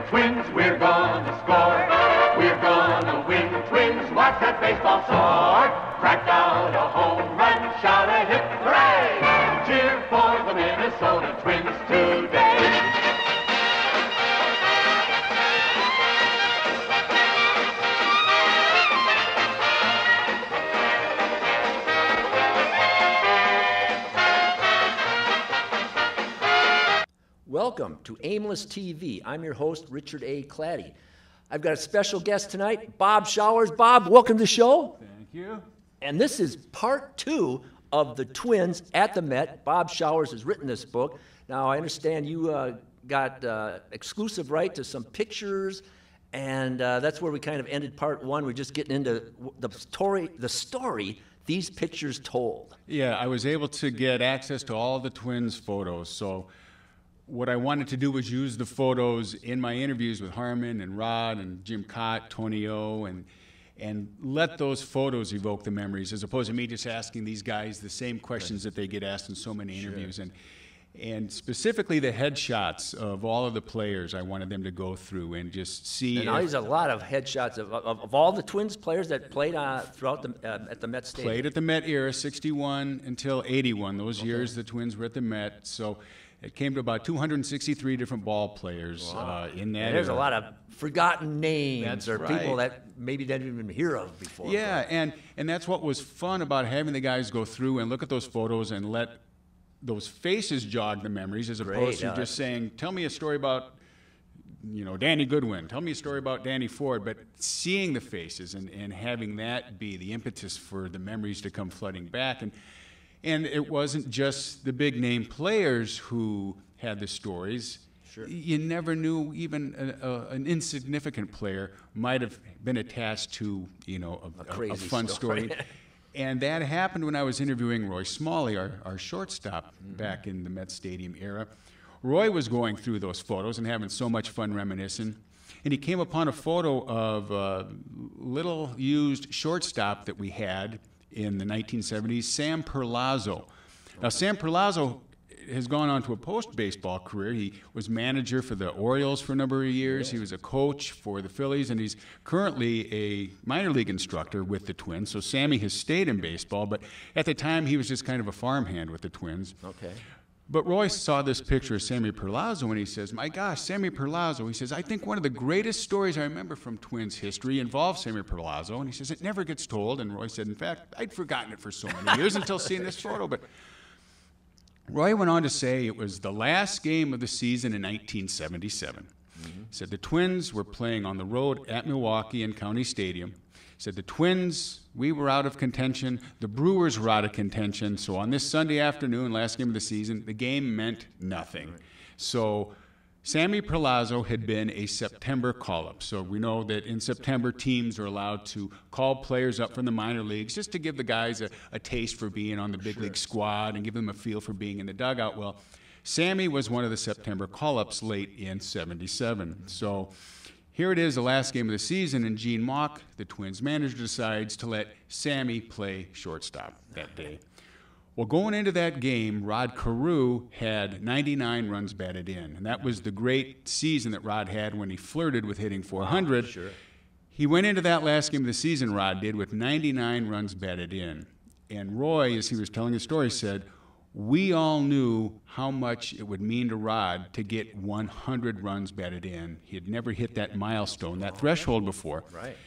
Twins, we're gonna score. We're gonna win. Twins, watch that baseball soar. Crack out a home run, shout a hip hooray. Cheer for the Minnesota Twins today. Welcome to Aimless TV. I'm your host, Richard A. Claddy. I've got a special guest tonight, Bob Showers. Bob, welcome to the show. Thank you. And this is part 2 of the Twins at the Met. Bob Showers has written this book. Now, I understand you got exclusive right to some pictures, and that's where we kind of ended part 1. We're just getting into the story these pictures told. Yeah, I was able to get access to all the Twins photos, so what I wanted to do was use the photos in my interviews with Harmon and Rod and Jim Cott, Tony O, and let those photos evoke the memories, as opposed to me just asking these guys the same questions that they get asked in so many interviews. Sure. And specifically the headshots of all of the players, I wanted them to go through and just see. And now there's a lot of headshots of all the Twins players that played throughout at the Met Stadium. Played at the Met era, 61 until 81. Those years the Twins were at the Met. So it came to about 263 different ball players in that. And there's era. a lot of forgotten names That's or right. people that maybe didn't even hear of before. Yeah, and that's what was fun about having the guys go through and look at those photos and let those faces jog the memories, as opposed to just saying, tell me a story about, Danny Goodwin, tell me a story about Danny Ford, but seeing the faces and having that be the impetus for the memories to come flooding back. And it wasn't just the big name players who had the stories. Sure. You never knew even an insignificant player might have been attached to a fun story. And that happened when I was interviewing Roy Smalley, our shortstop back in the Met Stadium era. Roy was going through those photos and having so much fun reminiscing. And he came upon a photo of a little used shortstop that we had in the 1970s, Sam Perlazzo. Now, Sam Perlazzo has gone on to a post-baseball career. He was manager for the Orioles for a number of years. He was a coach for the Phillies, and he's currently a minor league instructor with the Twins. So Sammy has stayed in baseball, but at the time he was just kind of a farmhand with the Twins. Okay. But Roy saw this picture of Sammy Perlazzo, and he says, my gosh, Sammy Perlazzo. He says, I think one of the greatest stories I remember from Twins history involves Sammy Perlazzo. And he says, it never gets told. And Roy said, in fact, I'd forgotten it for so many years until seeing this photo. But Roy went on to say it was the last game of the season in 1977. He said the Twins were playing on the road at Milwaukee in County Stadium. He said the Twins, we were out of contention. The Brewers were out of contention. So on this Sunday afternoon, last game of the season, the game meant nothing. So Sammy Perlazzo had been a September call-up. So we know that in September, teams are allowed to call players up from the minor leagues just to give the guys a taste for being on the big league squad and give them a feel for being in the dugout. Well, Sammy was one of the September call-ups late in 77. So here it is, the last game of the season, and Gene Mauch, the Twins manager, decides to let Sammy play shortstop that day. Well, going into that game, Rod Carew had 99 runs batted in, and that was the great season that Rod had when he flirted with hitting 400. Sure. He went into that last game of the season, Rod did, with 99 runs batted in. And Roy, as he was telling his story, said, we all knew how much it would mean to Rod to get 100 runs batted in. He had never hit that milestone, that threshold before. Right.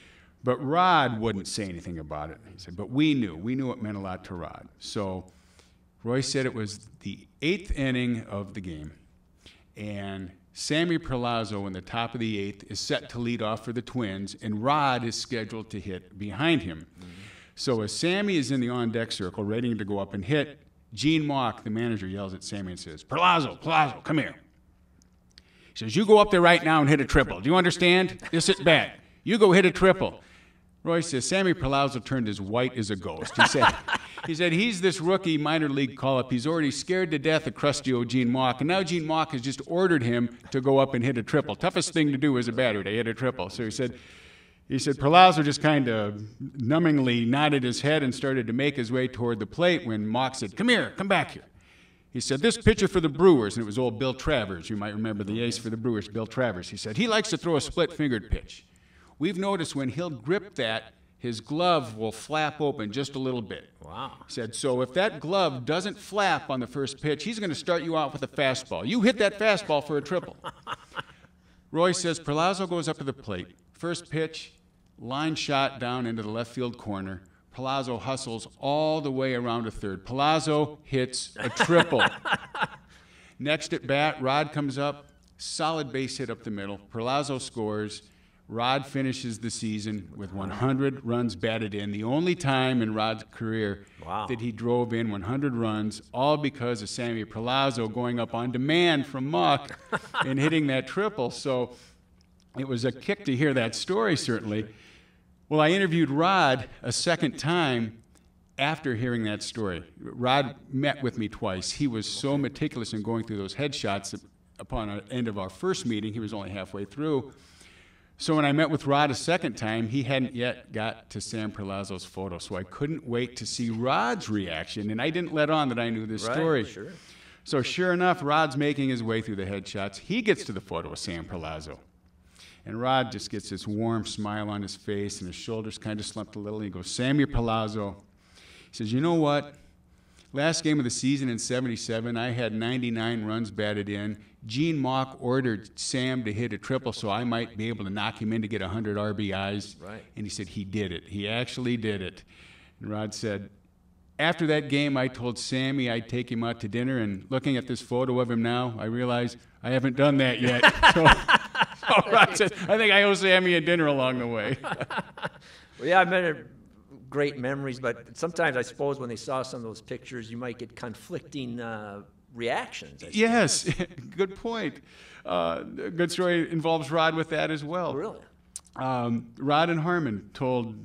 But Rod wouldn't say anything about it. He said, but we knew it meant a lot to Rod. So Roy said it was the 8th inning of the game, and Sammy Perlazzo in the top of the 8th is set to lead off for the Twins, and Rod is scheduled to hit behind him. So as Sammy is in the on-deck circle, ready to go up and hit, Gene Mauch, the manager, yells at Sammy and says, Perlazzo, come here. He says, you go up there right now and hit a triple. Do you understand? Just sit back. You go hit a triple. Roy says, Sammy Perlazzo turned as white as a ghost. He said, he's this rookie minor league call-up. He's already scared to death of crusty old Gene Mauch, and now Gene Mauch has just ordered him to go up and hit a triple. Toughest thing to do as a batter, to hit a triple. So he said, Perlazzo just kind of numbingly nodded his head and started to make his way toward the plate when Mauch said, come here, come back here. He said, this pitcher for the Brewers, and it was old Bill Travers. You might remember the ace for the Brewers, Bill Travers. He said, he likes to throw a split-fingered pitch. We've noticed when he'll grip that, his glove will flap open just a little bit. Wow. He said, so if that glove doesn't flap on the first pitch, he's going to start you out with a fastball. You hit that fastball for a triple. Roy says, Perlazo goes up to the plate. First pitch, line shot down into the left field corner. Perlazo hustles all the way around to third. Perlazo hits a triple. Next at bat, Rod comes up, solid base hit up the middle. Perlazo scores. Rod finishes the season with 100 runs batted in, the only time in Rod's career that he drove in 100 runs, all because of Sammy Perlazo going up on demand from Muck and hitting that triple. So it was a kick to hear that story, certainly. Well, I interviewed Rod a second time after hearing that story. Rod met with me twice. He was so meticulous in going through those headshots that upon the end of our first meeting, he was only halfway through. So when I met with Rod a second time, he hadn't yet got to Sam Perlazo's photo, so I couldn't wait to see Rod's reaction, and I didn't let on that I knew this story. Sure. So sure enough, Rod's making his way through the headshots. He gets to the photo of Sam Perlazo, and Rod just gets this warm smile on his face, and his shoulders kind of slumped a little, and he goes, Sammy Perlazo. He says, you know what? Last game of the season in '77, I had 99 runs batted in. Gene Mauch ordered Sam to hit a triple so I might be able to knock him in to get 100 RBIs. Right. And he said he did it. He actually did it. And Rod said, after that game, I told Sammy I'd take him out to dinner, and looking at this photo of him now, I realize I haven't done that yet. So Rod said, I think I owe Sammy a dinner along the way. Well, yeah, I've been great memories, but sometimes I suppose when they saw some of those pictures, you might get conflicting reactions. Yes, good point. A good story involves Rod with that as well. Oh, really? Rod and Harmon told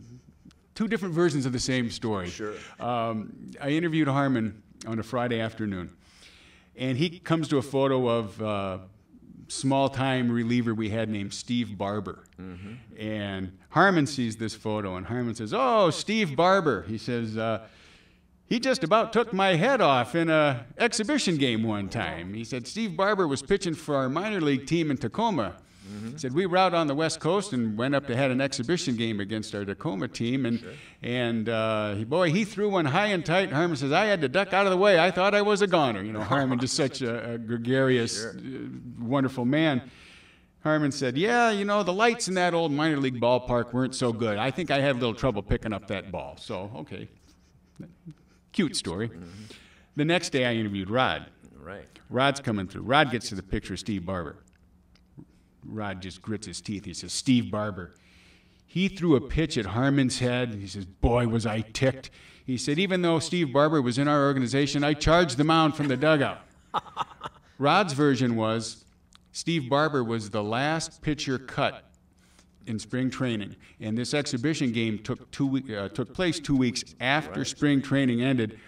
two different versions of the same story. Sure. I interviewed Harmon on a Friday afternoon, and he comes to a photo of a small-time reliever we had named Steve Barber. Mm-hmm. And Harmon sees this photo, and Harmon says, oh, Steve Barber. He says, he just about took my head off in an exhibition game one time. He said, Steve Barber was pitching for our minor league team in Tacoma. Mm-hmm. He said, we were out on the West Coast and went up to had an exhibition game against our Tacoma team. And he threw one high and tight. And Harmon says, I had to duck out of the way. I thought I was a goner. You know, Harmon, just such a gregarious, wonderful man. Harmon said, yeah, you know, the lights in that old minor league ballpark weren't so good. I think I had a little trouble picking up that ball. So, okay. Cute story. Mm-hmm. The next day I interviewed Rod. Right. Rod's coming through. Rod gets to the picture of Steve Barber. Rod just grits his teeth. He says, Steve Barber. He threw a pitch at Harmon's head. He says, boy, was I ticked. He said, even though Steve Barber was in our organization, I charged the mound from the dugout. Rod's version was Steve Barber was the last pitcher cut in spring training, and this exhibition game took place 2 weeks after spring training ended.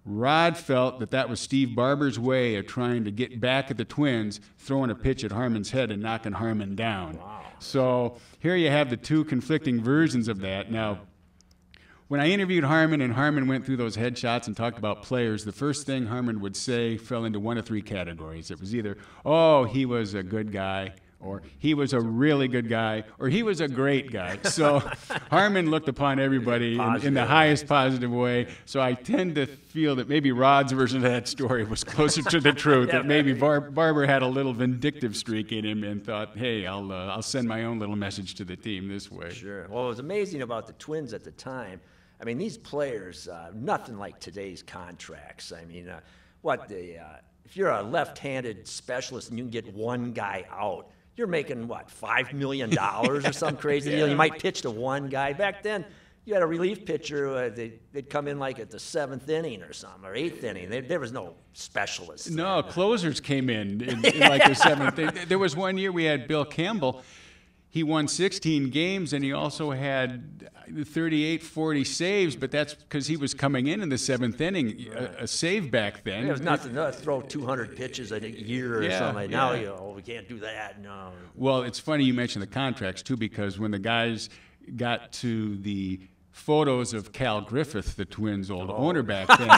Rod felt that was Steve Barber's way of trying to get back at the Twins, throwing a pitch at Harmon's head and knocking Harmon down. Wow. So here you have the two conflicting versions of that. Now, when I interviewed Harmon and Harmon went through those headshots and talked about players, the first thing Harmon would say fell into one of three categories. It was either, oh, he was a good guy, or he was a really good guy, or he was a great guy. So Harmon looked upon everybody in the highest positive way. So I tend to feel that maybe Rod's version of that story was closer to the truth, that maybe Barber had a little vindictive streak in him and thought, hey, I'll send my own little message to the team this way. Sure. Well, what was amazing about the Twins at the time, I mean, these players, nothing like today's contracts. I mean, if you're a left-handed specialist and you can get one guy out, you're making, what, $5 million or some crazy deal? You might pitch to one guy. Back then, you had a relief pitcher, they'd come in like at the 7th inning or something, or 8th inning. There was no specialists. No, closers came in like the 7th. There was one year we had Bill Campbell. He won 16 games, and he also had 38, 40 saves, but that's because he was coming in the 7th inning, a save back then. There was nothing to throw 200 pitches a year or something. Now, we can't do that. No. Well, it's funny you mentioned the contracts, too, because when the guys got to the photos of Cal Griffith, the Twins' old owner back then.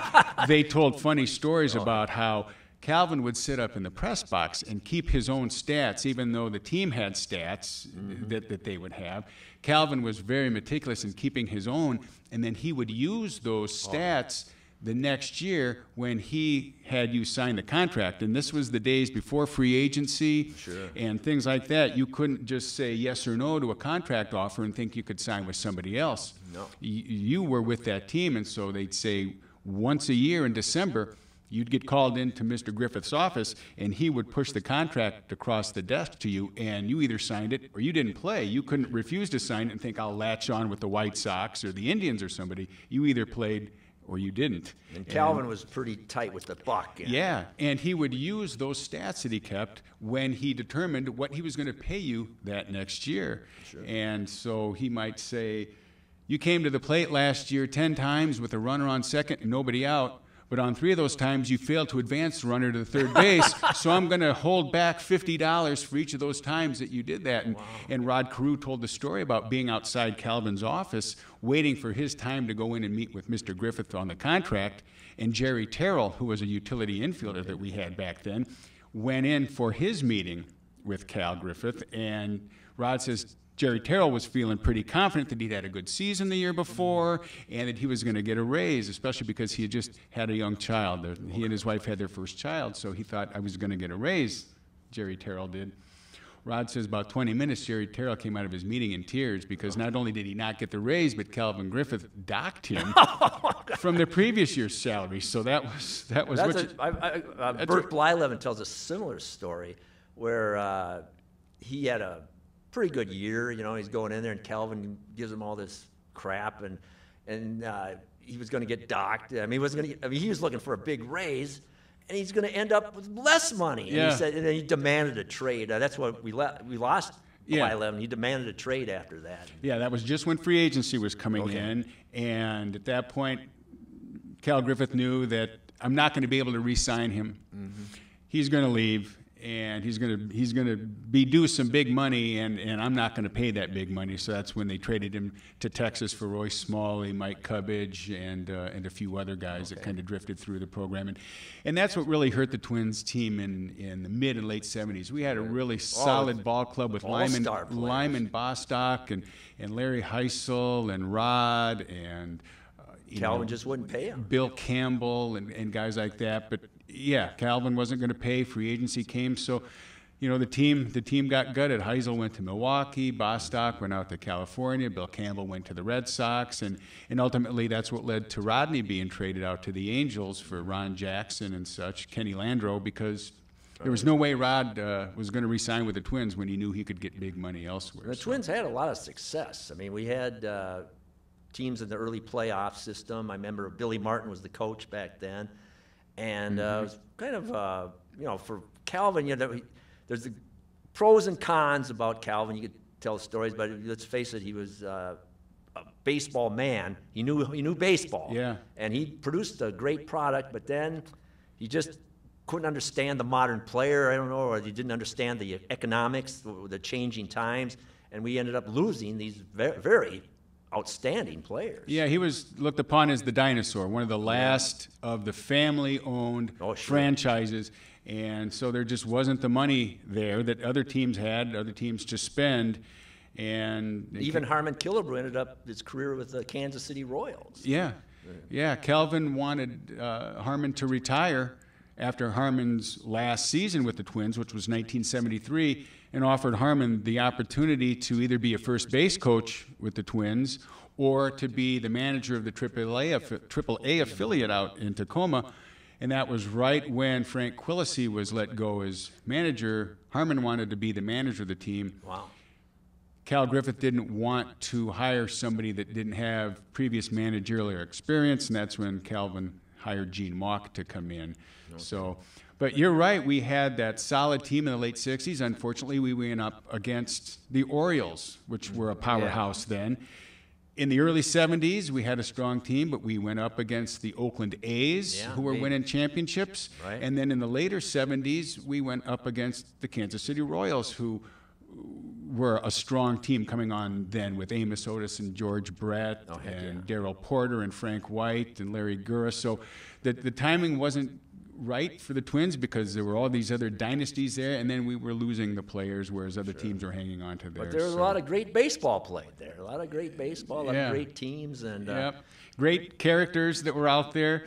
They told funny stories about how Calvin would sit up in the press box and keep his own stats, even though the team had stats that they would have. Calvin was very meticulous in keeping his own, and then he would use those stats the next year when he had you sign the contract. And this was the days before free agency and things like that. You couldn't just say yes or no to a contract offer and think you could sign with somebody else. No. You were with that team, and so they'd say once a year in December, you'd get called into Mr. Griffith's office, and he would push the contract across the desk to you, and you either signed it or you didn't play. You couldn't refuse to sign it and think, I'll latch on with the White Sox or the Indians or somebody. You either played or you didn't. And Calvin was pretty tight with the buck. Yeah, and he would use those stats that he kept when he determined what he was going to pay you that next year. Sure. And so he might say, you came to the plate last year 10 times with a runner on second and nobody out, but on 3 of those times you failed to advance the runner to the third base, so I'm going to hold back $50 for each of those times that you did that. And Rod Carew told the story about being outside Calvin's office waiting for his time to go in and meet with Mr. Griffith on the contract, and Jerry Terrell, who was a utility infielder that we had back then, went in for his meeting with Cal Griffith, and Rod says, Jerry Terrell was feeling pretty confident that he'd had a good season the year before and that he was going to get a raise, especially because he had just had a young child. He and his wife had their first child, so he thought I was going to get a raise, Jerry Terrell did. Rod says about 20 minutes, Jerry Terrell came out of his meeting in tears because not only did he not get the raise, but Calvin Griffith docked him from the previous year's salary. So that was Bert Blyleven tells a similar story where he had a pretty good year, he's going in there and Calvin gives him all this crap and he was going to get docked. I mean, he was looking for a big raise and he's going to end up with less money. And he said, and then he demanded a trade. That's what we lost by 11. He demanded a trade after that. Yeah, that was just when free agency was coming in, and at that point, Cal Griffith knew that I'm not going to be able to re-sign him. He's going to leave. And he's gonna be due some big money, and I'm not going to pay that big money. So that's when they traded him to Texas for Roy Smalley, Mike Cubbage, and a few other guys that kind of drifted through the program. And that's what really hurt the Twins team in the mid and late 70s. We had a really solid ball club with Lyman Bostock and Larry Heisel and Rod and Calvin just wouldn't pay him. Bill Campbell and guys like that, but. Yeah, Calvin wasn't going to pay. Free agency came, so the team got gutted. Heisel went to Milwaukee, Bostock went out to California, Bill Campbell went to the Red Sox, and ultimately that's what led to Rodney being traded out to the Angels for Ron Jackson and such, Kenny Landreau, because there was no way Rod was going to re-sign with the Twins when he knew he could get big money elsewhere. The Twins had a lot of success. I mean, we had teams in the early playoff system. I remember Billy Martin was the coach back then. And it was kind of, for Calvin, there's the pros and cons about Calvin. You could tell stories, but let's face it, he was a baseball man. He knew baseball. Yeah. And he produced a great product, but then he just couldn't understand the modern player, I don't know, or he didn't understand the economics, the changing times, and we ended up losing these very outstanding players. Yeah, he was looked upon as the dinosaur, one of the last of the family-owned franchises, and so there just wasn't the money there that other teams had, other teams to spend, and even Harmon Killebrew ended up his career with the Kansas City Royals. Yeah. Calvin wanted Harmon to retire after Harmon's last season with the Twins, which was 1973, and offered Harmon the opportunity to either be a first base coach with the Twins or to be the manager of the AAA affiliate out in Tacoma. And that was right when Frank Quillisi was let go as manager. Harmon wanted to be the manager of the team. Wow. Cal Griffith didn't want to hire somebody that didn't have previous managerial experience, and that's when Calvin hired Gene Mauch to come in. So, but you're right, we had that solid team in the late 60s. Unfortunately, we went up against the Orioles, which were a powerhouse then. In the early 70s, we had a strong team, but we went up against the Oakland A's, who were winning championships. Right. And then in the later 70s, we went up against the Kansas City Royals, who were a strong team coming on then with Amos Otis and George Brett and Darrell Porter and Frank White and Larry Gura. So the timing wasn't right for the Twins because there were all these other dynasties there, and then we were losing the players, whereas other teams were hanging on to theirs. But there was a lot of great baseball played there. A lot of great baseball, a lot of great teams, and great characters that were out there.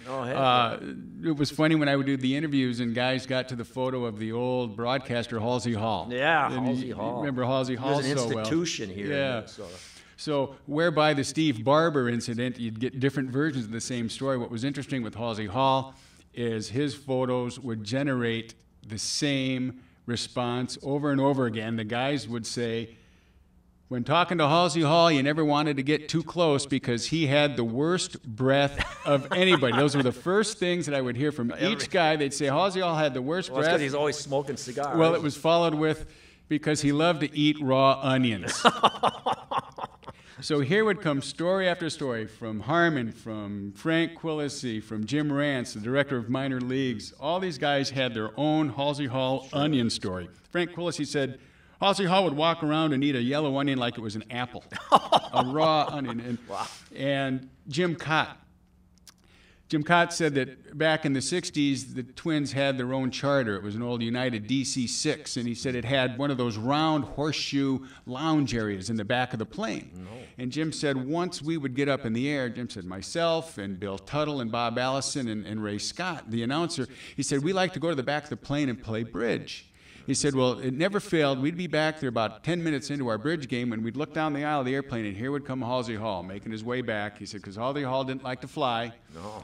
It was funny when I would do the interviews and guys got to the photo of the old broadcaster Halsey Hall. Yeah, Halsey Hall. Remember Halsey Hall so well. He was an institution here in Minnesota. So whereby the Steve Barber incident, you'd get different versions of the same story. What was interesting with Halsey Hall is his photos would generate the same response over and over again. The guys would say, when talking to Halsey Hall, you never wanted to get too close because he had the worst breath of anybody. Those were the first things that I would hear from each guy. They'd say Halsey Hall had the worst breath. That's because he's always smoking cigars. Well, it was followed with because he loved to eat raw onions. So here would come story after story from Harmon, from Frank Quillisi, from Jim Rance, the director of minor leagues. All these guys had their own Halsey Hall onion story. Frank Quillisi said Halsey Hall would walk around and eat a yellow onion like it was an apple, a raw onion. And Jim Cott said that back in the 60s, the Twins had their own charter. It was an old United DC-6, and he said it had one of those round horseshoe lounge areas in the back of the plane. And Jim said once we would get up in the air, Jim said myself and Bill Tuttle and Bob Allison and Ray Scott, the announcer, he said we like to go to the back of the plane and play bridge. He said, well, it never failed. We'd be back there about 10 minutes into our bridge game, and we'd look down the aisle of the airplane, and here would come Halsey Hall, making his way back. He said, because Halsey Hall didn't like to fly,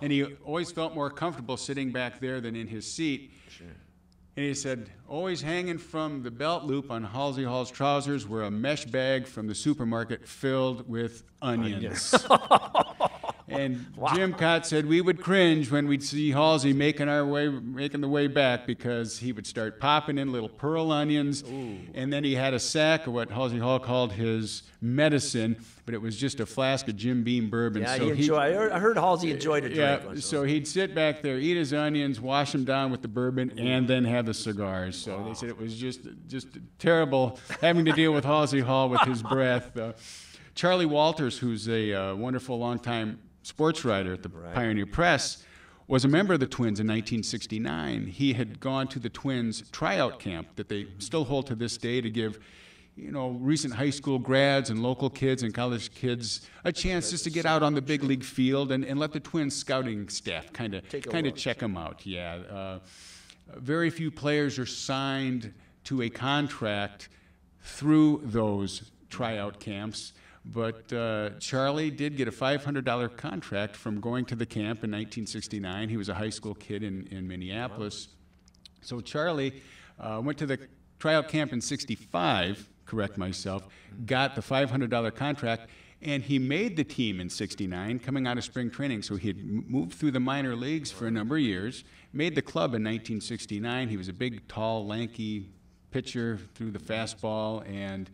and he always felt more comfortable sitting back there than in his seat. And he said, always hanging from the belt loop on Halsey Hall's trousers were a mesh bag from the supermarket filled with onions. And Jim Cott said we would cringe when we'd see Halsey making the way back because he would start popping in little pearl onions, and then he had a sack of what Halsey Hall called his medicine, but it was just a flask of Jim Beam bourbon. Yeah, so I heard Halsey enjoyed a drink. Yeah, so he'd sit back there, eat his onions, wash them down with the bourbon, and then have the cigars. So they said it was just terrible having to deal with Halsey Hall with his breath. Charlie Walters, who's a wonderful longtime sports writer at the Pioneer Press, was a member of the Twins in 1969. He had gone to the Twins tryout camp that they still hold to this day to give, recent high school grads and local kids and college kids a chance just to get out on the big league field and let the Twins scouting staff kind of check them out. Yeah, very few players are signed to a contract through those tryout camps. But Charlie did get a $500 contract from going to the camp in 1969. He was a high school kid in Minneapolis. So Charlie went to the tryout camp in 65, correct myself, got the $500 contract, and he made the team in 69 coming out of spring training. So he had moved through the minor leagues for a number of years, made the club in 1969. He was a big, tall, lanky pitcher, threw the fastball, and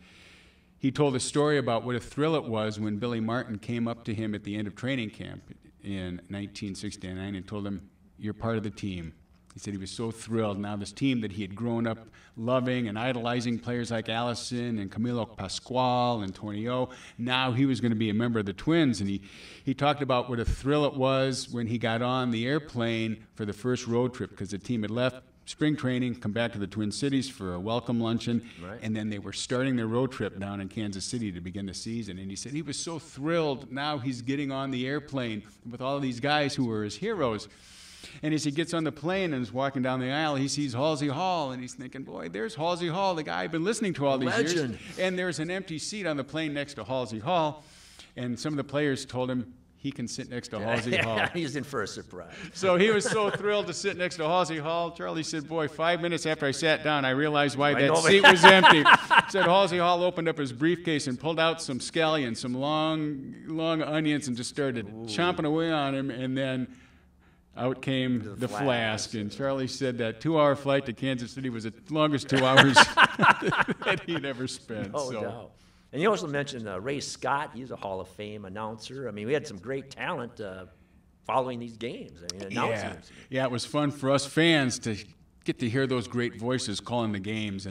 he told a story about what a thrill it was when Billy Martin came up to him at the end of training camp in 1969 and told him, you're part of the team. He said he was so thrilled. Now this team that he had grown up loving and idolizing players like Allison and Camilo Pascual and Tornillo, now he was going to be a member of the Twins. And he talked about what a thrill it was when he got on the airplane for the first road trip because the team had left spring training, come back to the Twin Cities for a welcome luncheon, and then they were starting their road trip down in Kansas City to begin the season. And he said he was so thrilled now he's getting on the airplane with all of these guys who were his heroes. And as he gets on the plane and is walking down the aisle, he sees Halsey Hall, and he's thinking, boy, there's Halsey Hall, the guy I've been listening to all these years. And there's an empty seat on the plane next to Halsey Hall, and some of the players told him, he can sit next to Halsey Hall. He's in for a surprise. So he was so thrilled to sit next to Halsey Hall. Charlie said, boy, 5 minutes after I sat down, I realized why that seat was empty. Said Halsey Hall opened up his briefcase and pulled out some scallions, some long onions, and just started chomping away on him. And then out came the flask. And Charlie said that 2-hour flight to Kansas City was the longest 2 hours that he'd ever spent. No doubt. And you also mentioned Ray Scott. He's a Hall of Fame announcer. I mean, we had some great talent following these games. I mean, announcing them. Yeah, it was fun for us fans to get to hear those great voices calling the games.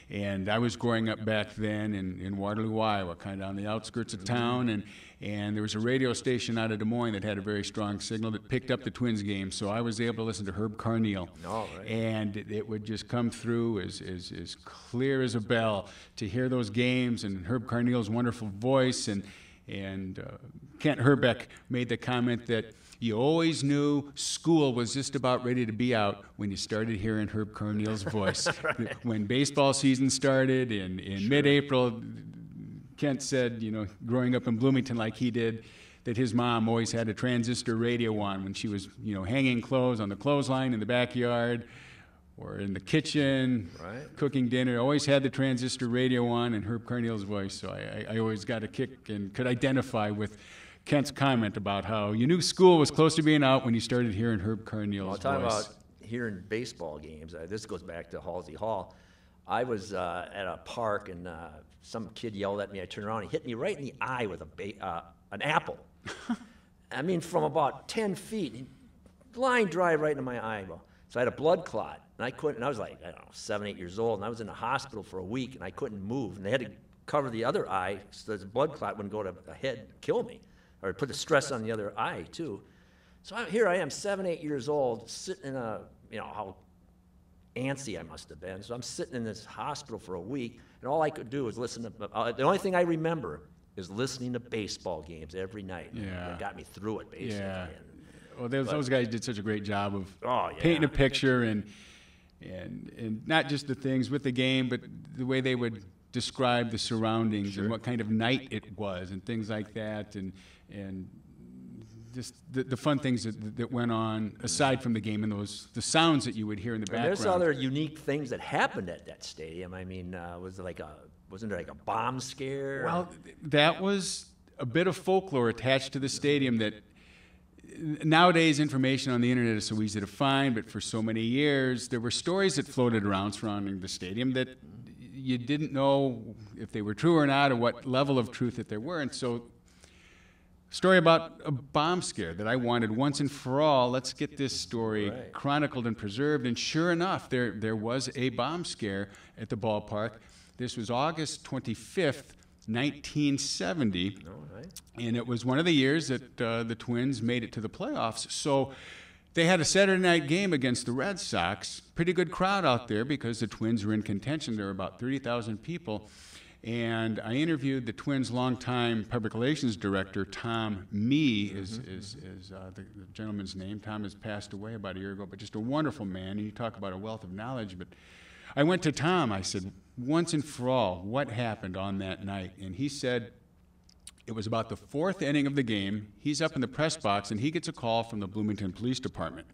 And I was growing up back then in Waterloo, Iowa, kind of on the outskirts of town, and there was a radio station out of Des Moines that had a very strong signal that picked up the Twins game, so I was able to listen to Herb Carneal. Oh, right. And it would just come through as clear as a bell to hear those games and Herb Carneal's wonderful voice. And Kent Herbeck made the comment that you always knew school was just about ready to be out when you started hearing Herb Carneal's voice. Right. When baseball season started in mid-April, Kent said, growing up in Bloomington like he did, that his mom always had a transistor radio on when she was, hanging clothes on the clothesline in the backyard or in the kitchen, right, cooking dinner. Always had the transistor radio on and Herb Carneal's voice. So I always got a kick and could identify with Kent's comment about how you knew school was close to being out when you started hearing Herb Carneal's voice. Talking about hearing baseball games, this goes back to Halsey Hall. I was at a park, and some kid yelled at me. I turned around, he hit me right in the eye with an apple. I mean, from about 10 feet, line drive right into my eyeball. So I had a blood clot, and I was like, I don't know, 7, 8 years old, and I was in the hospital for a week, and I couldn't move, and they had to cover the other eye so the blood clot wouldn't go to the head and kill me, or put the stress on the other eye, too. So here I am, 7, 8 years old, sitting in how antsy I must have been. So I'm sitting in this hospital for a week, and all I could do was listen to, the only thing I remember is listening to baseball games every night. Yeah. That got me through it, basically. Yeah. Well, those guys did such a great job of yeah, painting a picture and not just the things with the game, but the way they would describe the surroundings, sure, and what kind of night it was and things like that, and just the fun things that went on aside from the game and the sounds that you would hear in the background. There's other unique things that happened at that stadium. I mean, wasn't there like a bomb scare? Well, that was a bit of folklore attached to the stadium that nowadays information on the internet is so easy to find, but for so many years there were stories that floated around surrounding the stadium that you didn't know if they were true or not, or what level of truth that there were. And so, story about a bomb scare that I wanted once and for all. Let's get this story chronicled and preserved. And sure enough, there was a bomb scare at the ballpark. This was August 25th, 1970, and it was one of the years that the Twins made it to the playoffs. So they had a Saturday night game against the Red Sox. Pretty good crowd out there because the Twins were in contention. There were about 30,000 people. And I interviewed the Twins' longtime public relations director, Tom Mee, is the gentleman's name. Tom has passed away about a year ago, but just a wonderful man. And you talk about a wealth of knowledge. But I went to Tom. I said, once and for all, what happened on that night? And he said it was about the 4th inning of the game. He's up in the press box, and he gets a call from the Bloomington Police Department.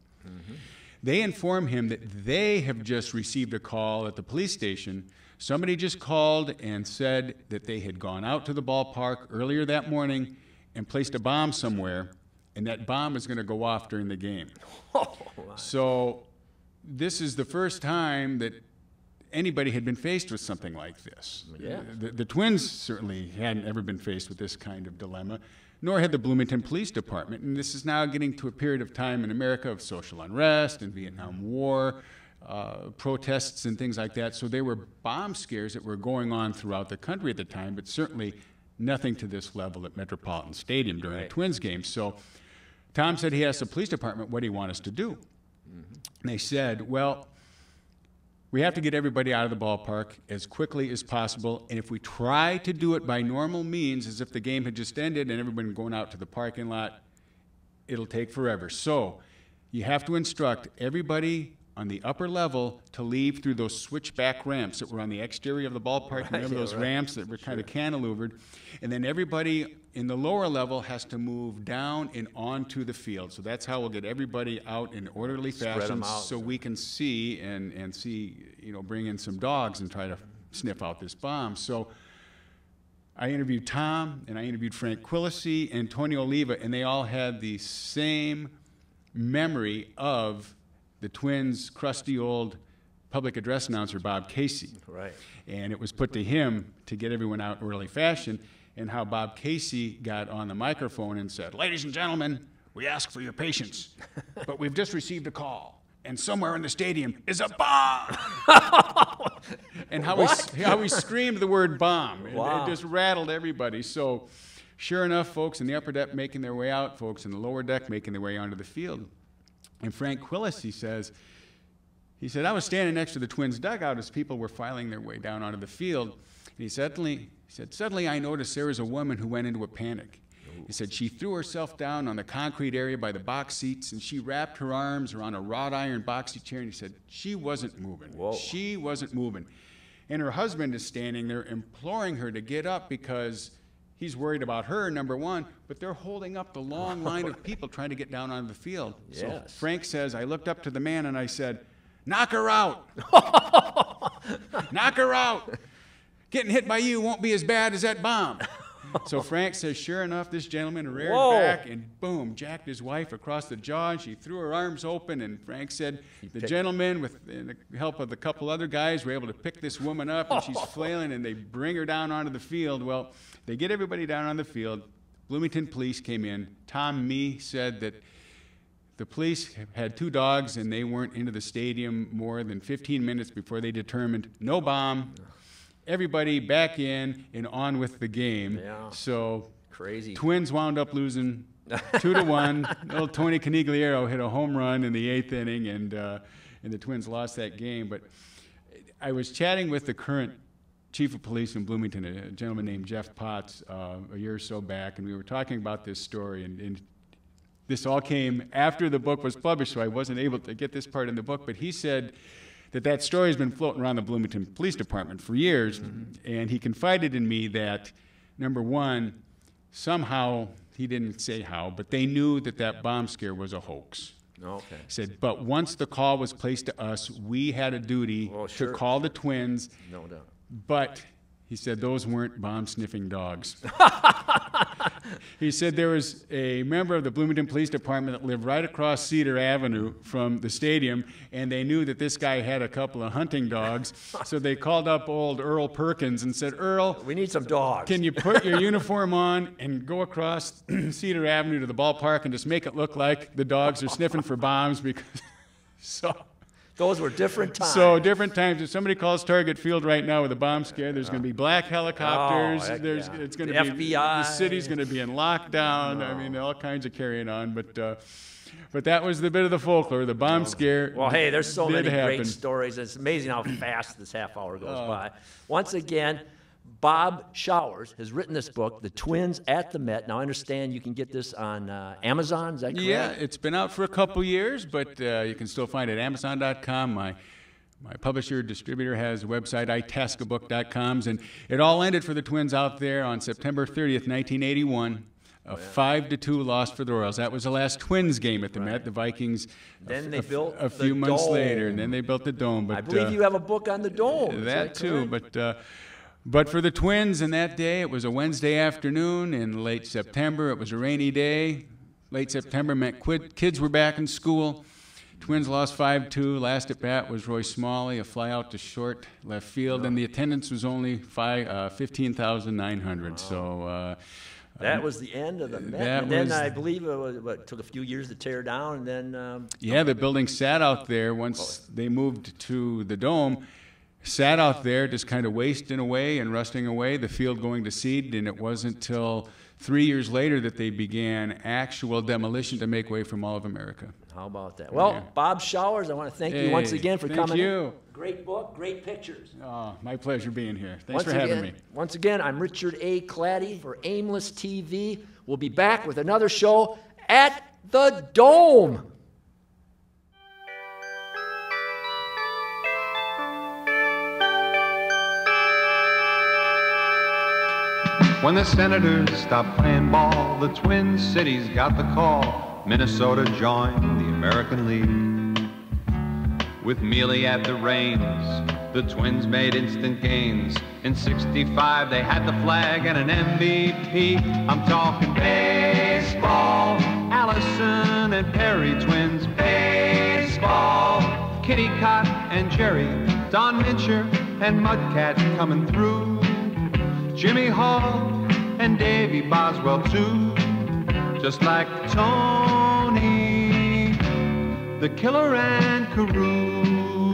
They inform him that they have just received a call at the police station. Somebody just called and said that they had gone out to the ballpark earlier that morning and placed a bomb somewhere, and that bomb was going to go off during the game. So this is the first time that anybody had been faced with something like this. Yeah. The Twins certainly hadn't ever been faced with this kind of dilemma, nor had the Bloomington Police Department. And this is now getting to a period of time in America of social unrest and Vietnam War, protests and things like that. So there were bomb scares that were going on throughout the country at the time, but certainly nothing to this level at Metropolitan Stadium during a Twins game. So Tom said he asked the police department, what do you want us to do? And they said, well, we have to get everybody out of the ballpark as quickly as possible, and if we try to do it by normal means, as if the game had just ended and everyone going out to the parking lot, it'll take forever. So you have to instruct everybody on the upper level to leave through those switchback ramps that were on the exterior of the ballpark. Remember those ramps that were kind of cantilevered? And then everybody in the lower level has to move down and onto the field. So that's how we'll get everybody out in orderly fashion so we can see and see, bring in some dogs and try to sniff out this bomb. So I interviewed Tom, and I interviewed Frank Quillisi and Tony Oliva, and they all had the same memory of the Twins' crusty old public address announcer, Bob Casey. Right. And it was put to him to get everyone out in early fashion, and how Bob Casey got on the microphone and said, ladies and gentlemen, we ask for your patience, but we've just received a call. and somewhere in the stadium is a bomb. And how he screamed the word bomb. Wow. It just rattled everybody. So sure enough, folks in the upper deck making their way out, folks in the lower deck making their way onto the field. And Frank Quillis, he said, I was standing next to the Twins dugout as people were filing their way down onto the field. And he said, suddenly I noticed there was a woman who went into a panic. He said she threw herself down on the concrete area by the box seats, and she wrapped her arms around a wrought iron boxy chair, and he said she wasn't moving. Whoa. She wasn't moving. And her husband is standing there imploring her to get up because he's worried about her, number one, but they're holding up the long line of people trying to get down onto the field. Yes. So Frank says, I looked up to the man and I said, knock her out. Knock her out. Getting hit by you won't be as bad as that bomb. So Frank says, sure enough, this gentleman reared back and boom, jacked his wife across the jaw, and she threw her arms open, and Frank said the gentleman, with the help of a couple other guys, were able to pick this woman up, and she's flailing, and they bring her down onto the field. Well, they get everybody down on the field. Bloomington police came in. Tom Mee said that the police had 2 dogs, and they weren't into the stadium more than 15 minutes before they determined no bomb. Everybody back in and on with the game. Yeah. So Crazy. Twins wound up losing 2-1. Little Tony Conigliaro hit a home run in the 8th inning, and the Twins lost that game. But I was chatting with the current chief of police in Bloomington, a gentleman named Jeff Potts, a year or so back, and we were talking about this story. And this all came after the book was published, so I wasn't able to get this part in the book. But he said that story has been floating around the Bloomington Police Department for years, and he confided in me that, number one, somehow, he didn't say how, but they knew that bomb scare was a hoax. Okay. He said, but once the call was placed to us, we had a duty to call the Twins. No doubt. But he said those weren't bomb-sniffing dogs. He said there was a member of the Bloomington Police Department that lived right across Cedar Avenue from the stadium, and they knew that this guy had a couple of hunting dogs, so they called up old Earl Perkins and said, Earl, we need some dogs. Can you put your uniform on and go across Cedar Avenue to the ballpark and just make it look like the dogs are sniffing for bombs? Because those were different times. So different times. If somebody calls Target Field right now with a bomb scare, there's going to be black helicopters. It's going to be FBI. The city's going to be in lockdown. I mean, all kinds of carrying on. But that was the bit of the folklore. The bomb scare. Well, hey, there's so many happen. great stories. It's amazing how fast this half hour goes by. Once again, Bob Showers has written this book, The Twins at the Met. Now, I understand you can get this on Amazon. Is that correct? Yeah, it's been out for a couple years, but you can still find it at Amazon.com. My publisher, distributor has a website, itascabook.com. And it all ended for the Twins out there on September 30th, 1981. A 5-2 loss for the Royals. That was the last Twins game at the Met. The Vikings. Then they built a few months dome. later, and then they built the dome. But I believe you have a book on the dome. That too, but for the Twins in that day, it was a Wednesday afternoon in late September. It was a rainy day. Late September meant kids were back in school. Twins lost 5-2. Last at bat was Roy Smalley, a fly out to short left field, and the attendance was only 15,900. So. That was the end of the Met. And then I believe it took a few years to tear down, and then. The building sat out there once they moved to the dome. Sat out there just kind of wasting away and rusting away, the field going to seed, and it wasn't until 3 years later that they began actual demolition to make way for Mall of America. How about that? Well, Bob Showers, I want to thank you once again for coming. Thank you. Great book, great pictures. Oh, my pleasure being here. Thanks for having me. Once again, I'm Richard A. Claddy for Aimless TV. We'll be back with another show at the Dome. When the Senators stopped playing ball, the Twin Cities got the call. Minnesota joined the American League. With Mealy at the reins, the Twins made instant gains. In '65, they had the flag and an MVP. I'm talking baseball. Allison and Perry Twins. Baseball. Kitty Cott and Jerry. Don Mincher and Mudcat coming through. Jimmy Hall and Davy Boswell too, just like Tony the Killer and Carew.